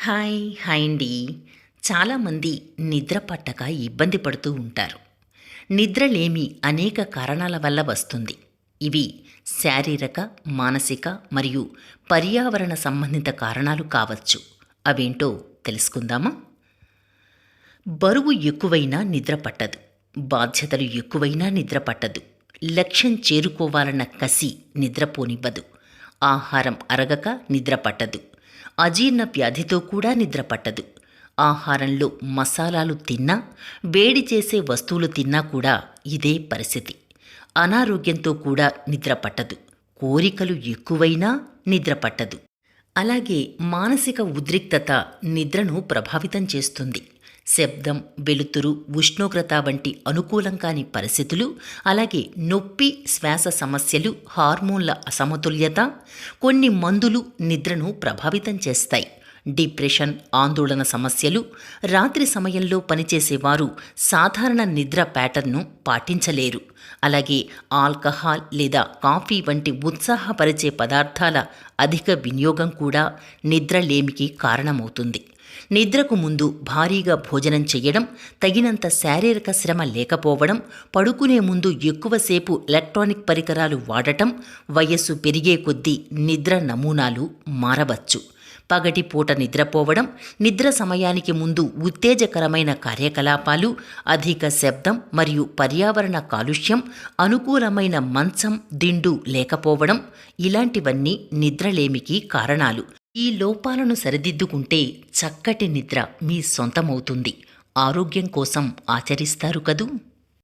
Hi అండి. చాలామంది నిద్ర పట్టక ఇబ్బంది పడుతూ ఉంటారు. నిద్రలేమి అనేక కారణాల వల్ల వస్తుంది. ఇవి శారీరక, మానసిక మరియు పర్యావరణ సంబంధిత కారణాలు కావచ్చు. అవేంటో తెలుసుకుందామా? బరువు ఎక్కువైనా నిద్ర పట్టదు. బాధ్యతలు ఎక్కువైనా నిద్ర పట్టదు. లక్ష్యం చేరుకోవాలన్న కసి నిద్రపోనివ్వదు. ఆహారం అరగక నిద్ర పట్టదు. అజీర్ణ వ్యాధితో కూడా నిద్ర పట్టదు. ఆహారంలో మసాలాలు తిన్నా, వేడి చేసే వస్తువులు తిన్నా కూడా ఇదే పరిస్థితి. అనారోగ్యంతో కూడా నిద్ర పట్టదు. కోరికలు ఎక్కువైనా నిద్ర పట్టదు. అలాగే మానసిక ఉద్రిక్తత నిద్రను ప్రభావితం చేస్తుంది. శబ్దం, వెలుతురు, ఉష్ణోగ్రత వంటి అనుకూలం కాని పరిస్థితులు, అలాగే నొప్పి, శ్వాస సమస్యలు, హార్మోన్ల అసమతుల్యత, కొన్ని మందులు నిద్రను ప్రభావితం చేస్తాయి. డిప్రెషన్, ఆందోళన సమస్యలు, రాత్రి సమయంలో పనిచేసేవారు సాధారణ నిద్ర ప్యాటర్న్ను పాటించలేరు. అలాగే ఆల్కహాల్ లేదా కాఫీ వంటి ఉత్సాహపరిచే పదార్థాల అధిక వినియోగం కూడా నిద్రలేమికి కారణమవుతుంది. నిద్రకు ముందు భారీగా భోజనం చేయడం, తగినంత శారీరక శ్రమ లేకపోవడం, పడుకునే ముందు ఎక్కువసేపు ఎలక్ట్రానిక్ పరికరాలు వాడటం, వయస్సు పెరిగే కొద్దీ నిద్ర నమూనాలు మారవచ్చు. పగటిపూట నిద్రపోవడం, నిద్ర సమయానికి ముందు ఉత్తేజకరమైన కార్యకలాపాలు, అధిక శబ్దం మరియు పర్యావరణ కాలుష్యం, అనుకూలమైన మంచం, దిండు లేకపోవడం ఇలాంటివన్నీ నిద్రలేమికి కారణాలు. ఈ లోపాలను సరిదిద్దుకుంటే చక్కటి నిద్ర మీ సొంతమవుతుంది. ఆరోగ్యం కోసం ఆచరిస్తారు కదూ.